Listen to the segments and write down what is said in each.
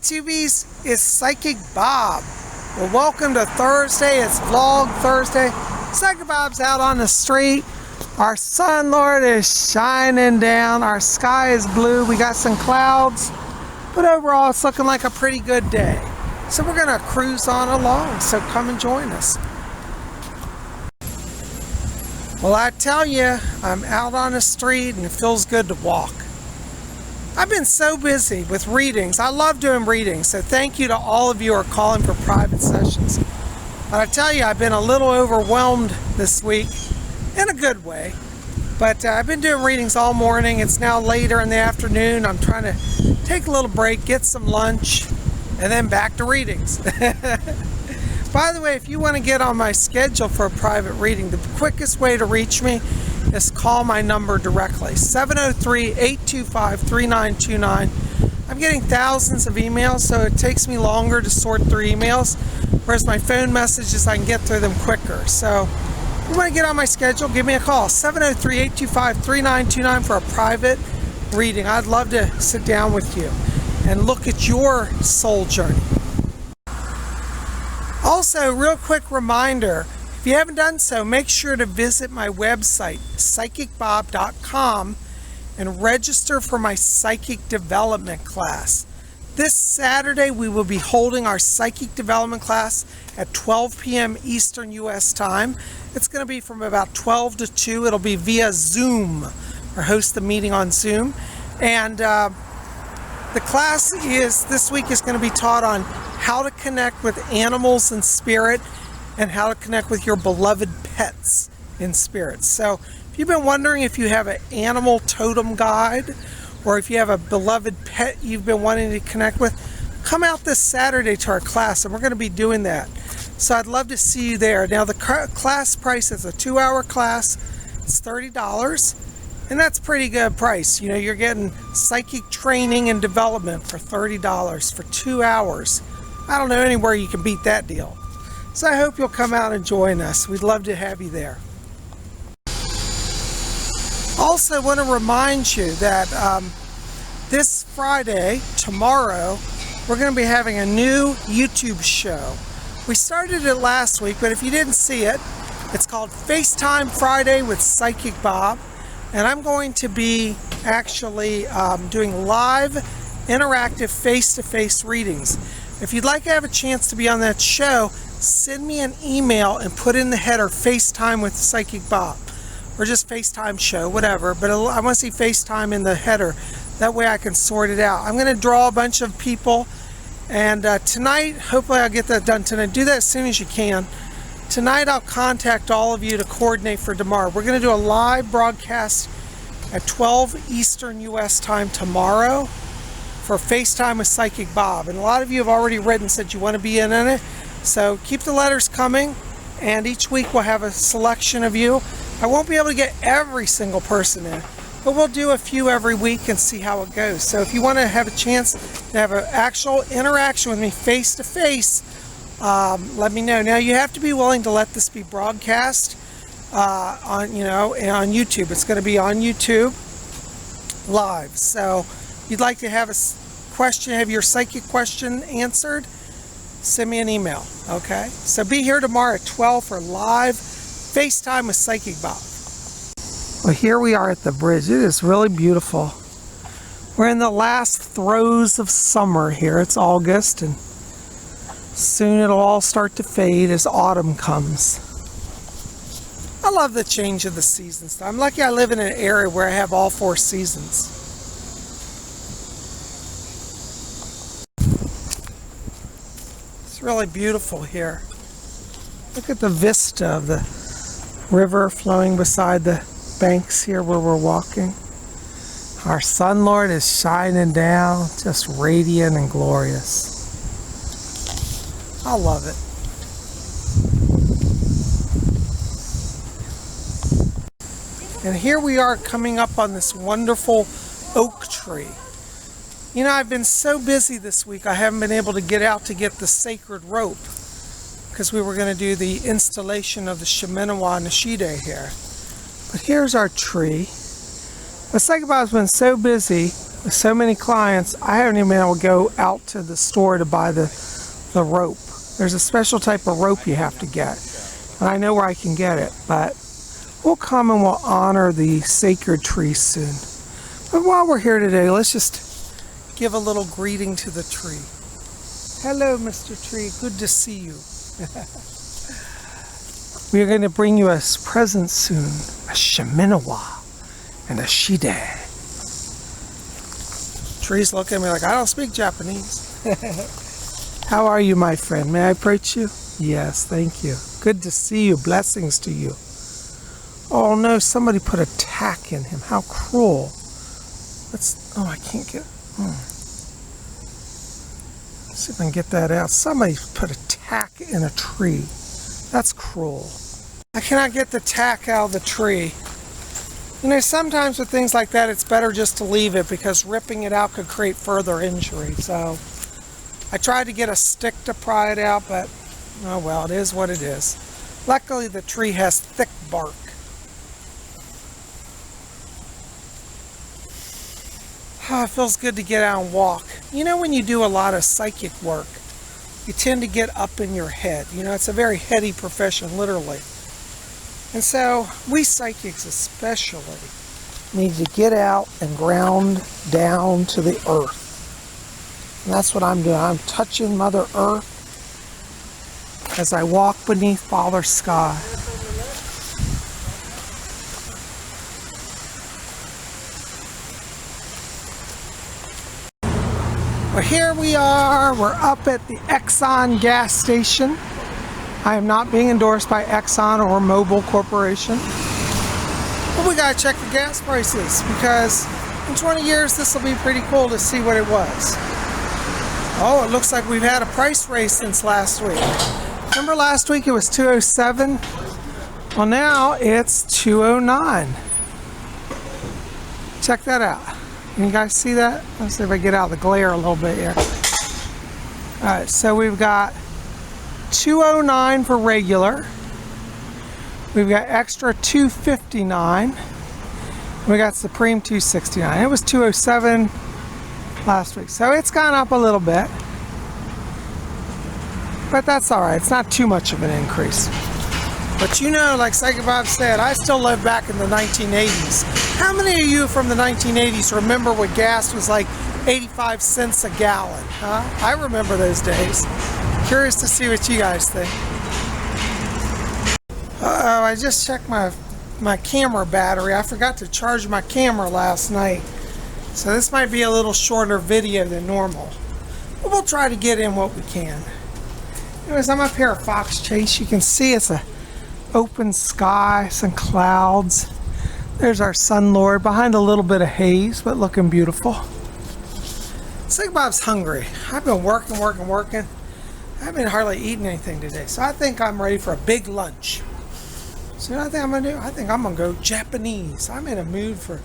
YouTubies, it's Psychic Bob. Well, welcome to Thursday. It's Vlog Thursday. Psychic Bob's out on the street. Our sun lord is shining down. Our sky is blue. We got some clouds, but overall it's looking like a pretty good day. So we're gonna cruise on along. So come and join us. Well, I tell you, I'm out on the street and it feels good to walk. I've been so busy with readings. I love doing readings, so thank you to all of you who are calling for private sessions. But I tell you, I've been a little overwhelmed this week, in a good way. But I've been doing readings all morning. It's now later in the afternoon. I'm trying to take a little break, get some lunch, and then back to readings. By the way, if you want to get on my schedule for a private reading, the quickest way to reach me is call my number directly, 703-825-3929. I'm getting thousands of emails, so it takes me longer to sort through emails, whereas my phone messages, I can get through them quicker. So if you want to get on my schedule, give me a call, 703-825-3929 for a private reading. I'd love to sit down with you and look at your soul journey. Also, real quick reminder, if you haven't done so, make sure to visit my website, PsychicBob.com, and register for my psychic development class. This Saturday, we will be holding our psychic development class at 12 p.m. Eastern U.S. time. It's going to be from about 12 to 2. It'll be via Zoom, or host the meeting on Zoom. And the class this week is going to be taught on how to connect with animals in spirit, and how to connect with your beloved pets in spirit. So if you've been wondering if you have an animal totem guide, or if you have a beloved pet you've been wanting to connect with, come out this Saturday to our class, and we're going to be doing that. So I'd love to see you there. Now the class price is a 2-hour class. It's $30, and that's a pretty good price. You know, you're getting psychic training and development for $30 for 2 hours. I don't know anywhere you can beat that deal. So I hope you'll come out and join us. We'd love to have you there. Also, I want to remind you that this Friday, tomorrow, we're going to be having a new YouTube show. We started it last week, but if you didn't see it, it's called FaceTime Friday with Psychic Bob. And I'm going to be actually doing live, interactive, face-to-face readings. If you'd like to have a chance to be on that show, send me an email and put in the header FaceTime with Psychic Bob, or just FaceTime show, whatever, but I want to see FaceTime in the header. That way I can sort it out. I'm going to draw a bunch of people, and tonight, hopefully I'll get that done tonight. Do that as soon as you can. Tonight I'll contact all of you to coordinate for tomorrow. We're going to do a live broadcast at 12 Eastern US time tomorrow for FaceTime with Psychic Bob, and a lot of you have already written and said you want to be in it. So keep the letters coming, and each week we'll have a selection of you. I won't be able to get every single person in, but we'll do a few every week and see how it goes. So if you want to have a chance to have an actual interaction with me face to face, let me know. Now you have to be willing to let this be broadcast on YouTube. It's going to be on YouTube live. So if you'd like to have a question, have your psychic question answered, send me an email, okay? So be here tomorrow at 12 for live FaceTime with Psychic Bob. Well, here we are at the bridge. It is really beautiful. We're in the last throes of summer here. It's August, and soon it'll all start to fade as autumn comes. I love the change of the seasons. I'm lucky I live in an area where I have all 4 seasons. Really beautiful here. Look at the vista of the river flowing beside the banks here where we're walking. Our sun lord is shining down, just radiant and glorious. I love it. And here we are coming up on this wonderful oak tree. You know, I've been so busy this week, I haven't been able to get out to get the sacred rope, because we were going to do the installation of the Shimenawa Nishide here. But here's our tree. The Psychic Bob's been so busy With so many clients, I haven't even been able to go out to the store to buy the rope. There's a special type of rope you have to get, and I know where I can get it, but we'll come and we'll honor the sacred tree soon. But while we're here today, let's just give a little greeting to the tree. Hello, Mr. Tree. Good to see you. We are going to bring you a present soon, a Shiminawa and a Shide. Tree's looking at me like, I don't speak Japanese. How are you, my friend? May I approach you? Yes, thank you. Good to see you. Blessings to you. Oh no, somebody put a tack in him. How cruel. Oh, I can't get... Let's see if I can get that out. Somebody put a tack in a tree. That's cruel. I cannot get the tack out of the tree. You know, sometimes with things like that, it's better just to leave it because ripping it out could create further injury. So I tried to get a stick to pry it out, but oh well, it is what it is. Luckily, the tree has thick bark. Oh, it feels good to get out and walk. You know, when you do a lot of psychic work, you tend to get up in your head. You know, it's a very heady profession, literally. And so, we psychics especially need to get out and ground down to the earth. And that's what I'm doing. I'm touching Mother Earth as I walk beneath Father Sky. Well, here we are. We're up at the Exxon gas station. I am not being endorsed by Exxon or Mobil Corporation. But we gotta check the gas prices because in 20 years this will be pretty cool to see what it was. Oh, it looks like we've had a price raise since last week. Remember last week it was $2.07? Well, now it's $2.09. Check that out. Can you guys see that? Let's see if I get out of the glare a little bit here. Alright, so we've got $2.09 for regular. We've got extra $2.59. We got Supreme $2.69. It was $2.07 last week, so it's gone up a little bit. But that's alright, it's not too much of an increase. But you know, like Psychic Bob said, I still live back in the 1980s. How many of you from the 1980s remember when gas was like 85 cents a gallon? Huh? I remember those days. Curious to see what you guys think. Uh-oh, I just checked my camera battery. I forgot to charge my camera last night. So this might be a little shorter video than normal. But we'll try to get in what we can. Anyways, I'm up here at Fox Chase. You can see it's a open sky, some clouds. There's our Sun Lord behind a little bit of haze, but looking beautiful. Psychic Bob's hungry. I've been working. I haven't been hardly eating anything today, so I think I'm ready for a big lunch. So you know what I think I'm gonna do? I think I'm gonna go Japanese. I'm in a mood for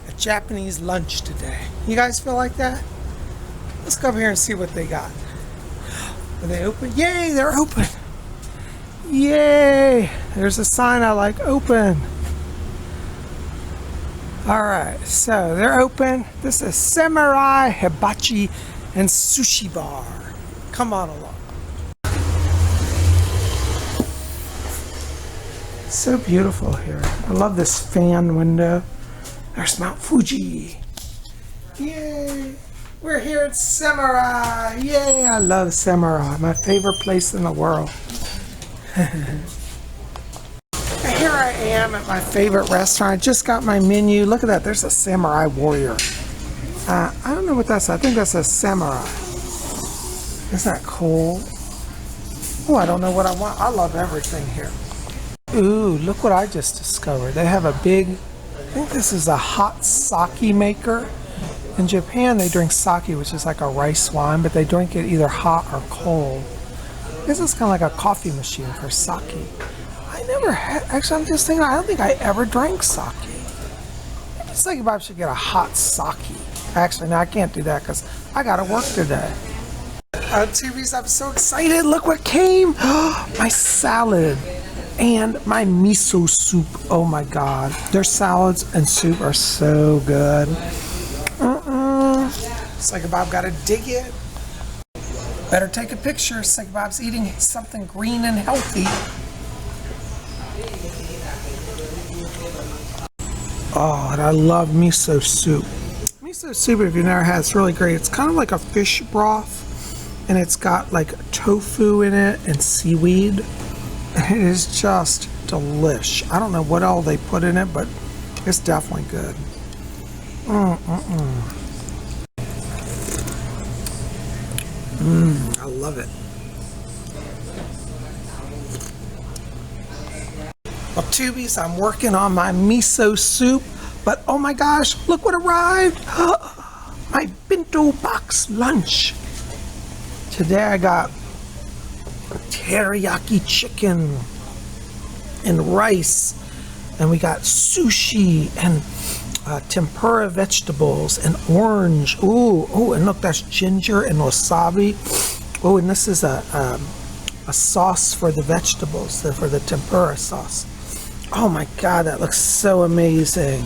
a Japanese lunch today. You guys feel like that? Let's go over here and see what they got. Are they open? Yay, they're open. Yay! There's a sign I like, open. Alright, so they're open. This is Samurai, Hibachi, and Sushi Bar. Come on along. So beautiful here. I love this fan window. There's Mount Fuji. Yay! We're here at Samurai. Yay! I love Samurai. My favorite place in the world. Here I am at my favorite restaurant. I just got my menu. Look at that. There's a samurai warrior. I don't know what that's. I think that's a samurai. Isn't that cool? Oh, I don't know what I want. I love everything here. Ooh, look what I just discovered. They have a big, I think this is a hot sake maker. In Japan, they drink sake, which is like a rice wine, but they drink it either hot or cold. This is kind of like a coffee machine for sake. I never had, actually I'm just thinking, I don't think I ever drank sake. It's like if I should get a hot sake. Actually, no, I can't do that because I gotta work today. TVs, I'm so excited. Look what came. My salad and my miso soup. Oh my God. Their salads and soup are so good. Psychic Bob got to dig it. Better take a picture. Psychic Bob's eating something green and healthy. Oh, and I love miso soup. Miso soup, if you've never had, it's really great. It's kind of like a fish broth, and it's got like tofu in it and seaweed. It is just delish. I don't know what all they put in it, but it's definitely good. I love it. Well, Tubies, I'm working on my miso soup, but oh my gosh, look what arrived! My Bento Box lunch. Today I got teriyaki chicken and rice, and we got sushi and tempura vegetables and orange. Ooh, and look, that's ginger and wasabi. Oh, and this is a sauce for the vegetables, for the tempura sauce. Oh my God, that looks so amazing.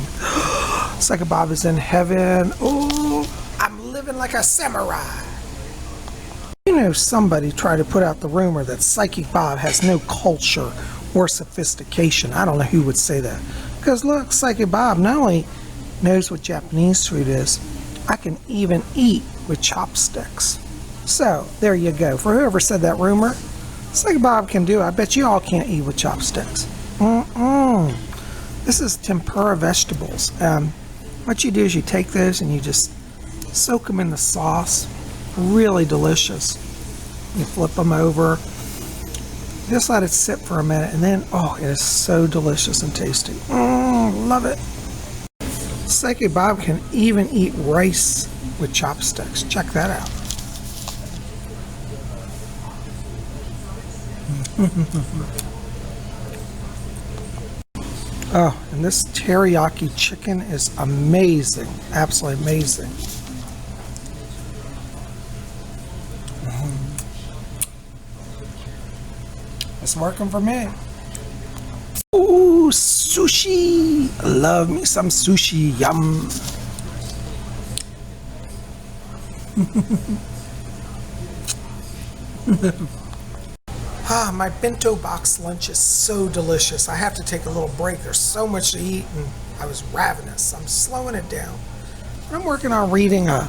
Psychic Bob is in heaven. Oh, I'm living like a samurai. You know, somebody tried to put out the rumor that Psychic Bob has no culture or sophistication. I don't know who would say that. Because look, Psychic Bob not only knows what Japanese food is, I can even eat with chopsticks. So, there you go. For whoever said that rumor, Psychic Bob can do it. I bet you all can't eat with chopsticks. This is tempura vegetables. What you do is you take those and you just soak them in the sauce. Really delicious. You flip them over. Just let it sit for a minute, and then, oh, it is so delicious and tasty. Love it. Psychic Bob can even eat rice with chopsticks. Check that out. Oh, and this teriyaki chicken is amazing. Absolutely amazing. It's working for me. Ooh, sushi. I love me some sushi. Yum. My Bento Box lunch is so delicious. I have to take a little break. There's so much to eat, and I was ravenous. I'm slowing it down. I'm working on reading a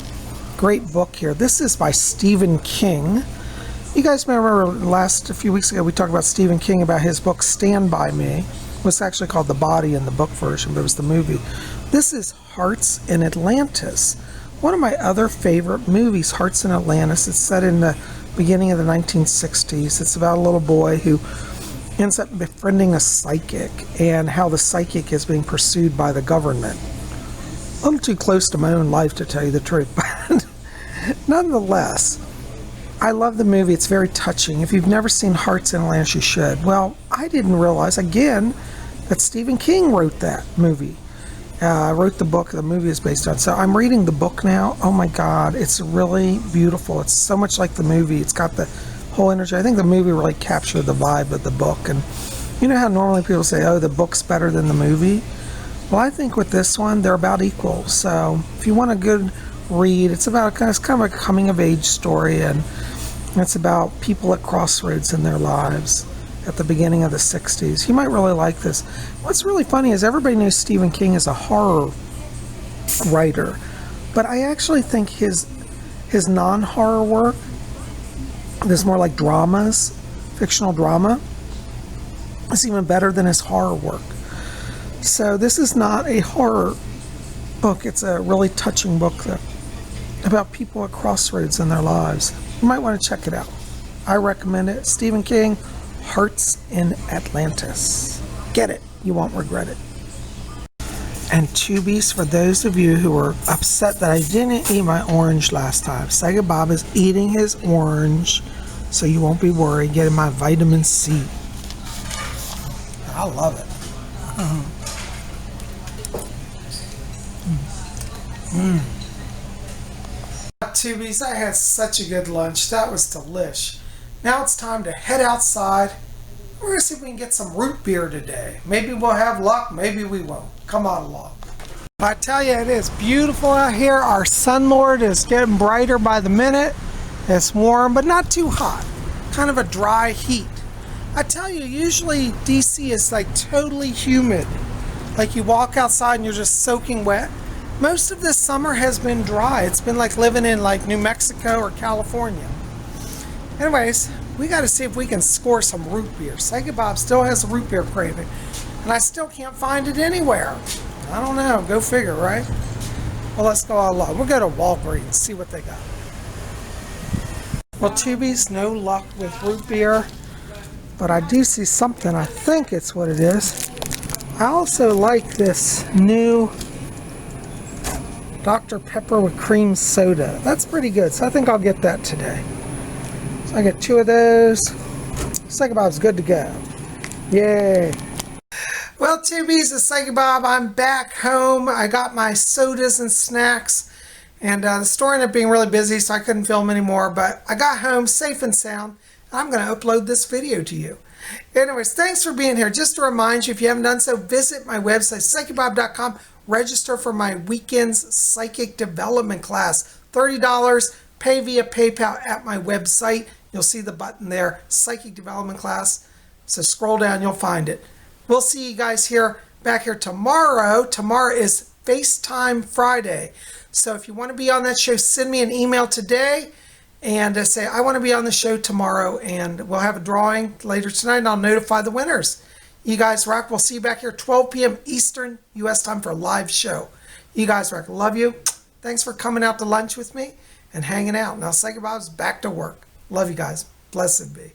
great book here. This is by Stephen King. You guys may remember a few weeks ago we talked about Stephen King, about his book Stand By Me. It was actually called The Body in the book version, but it was the movie. This is Hearts in Atlantis. One of my other favorite movies, Hearts in Atlantis. It's set in the beginning of the 1960s. It's about a little boy who ends up befriending a psychic, and how the psychic is being pursued by the government. A little too close to my own life, to tell you the truth, but nonetheless, I love the movie. It's very touching. If you've never seen Hearts in Atlantis, you should. Well, I didn't realize, again, that Stephen King wrote that movie. Wrote the book the movie is based on. So I'm reading the book now. Oh my God, it's really beautiful. It's so much like the movie. It's got the whole energy. I think the movie really captured the vibe of the book. And you know how normally people say, oh, the book's better than the movie? Well, I think with this one, they're about equal. So if you want a good read, it's kind of a coming of age story, and it's about people at crossroads in their lives at the beginning of the 60s. You might really like this. What's really funny is everybody knows Stephen King is a horror writer, but I actually think his non-horror work is more like dramas, fictional drama, is even better than his horror work. So this is not a horror book. It's a really touching book about people at crossroads in their lives. You might want to check it out. I recommend it. Stephen King, Hearts in Atlantis. Get it. You won't regret it. And Tubies, for those of you who are upset that I didn't eat my orange last time, Psychic Bob is eating his orange, so you won't be worried. Getting my vitamin C. I love it. Tubies, I had such a good lunch. That was delish. Now it's time to head outside. We're going to see if we can get some root beer today. Maybe we'll have luck, maybe we won't. Come on along. Bye. I tell you, it is beautiful out here. Our sunlord is getting brighter by the minute. It's warm, but not too hot. Kind of a dry heat. I tell you, usually DC is like totally humid. Like you walk outside and you're just soaking wet. Most of this summer has been dry. It's been like living in like New Mexico or California. Anyways, we got to see if we can score some root beer. Psychic Bob still has a root beer craving, and I still can't find it anywhere. I don't know. Go figure, right? Well, let's go out. We'll go to Walgreens, see what they got. Well, Tubies, no luck with root beer, but I do see something. I think it's what it is. I also like this new Dr. Pepper with cream soda. That's pretty good, so I think I'll get that today. So I get 2 of those. Psychic Bob's good to go. Yay. Well, Tubies, it's Psychic Bob. I'm back home. I got my sodas and snacks, and the store ended up being really busy, so I couldn't film anymore, but I got home safe and sound. I'm going to upload this video to you. Anyways, thanks for being here. Just to remind you, if you haven't done so, visit my website, PsychicBob.com. Register for my weekend's psychic development class. $30. Pay via PayPal at my website. You'll see the button there, Psychic Development Class. So scroll down, you'll find it. We'll see you guys back here tomorrow. Tomorrow is FaceTime Friday. So if you want to be on that show, send me an email today and say, I want to be on the show tomorrow, and we'll have a drawing later tonight, and I'll notify the winners. You guys rock. We'll see you back here 12 p.m. Eastern U.S. time for a live show. You guys rock. Love you. Thanks for coming out to lunch with me and hanging out. Now, Psychic Bob's back to work. Love you guys. Blessed be.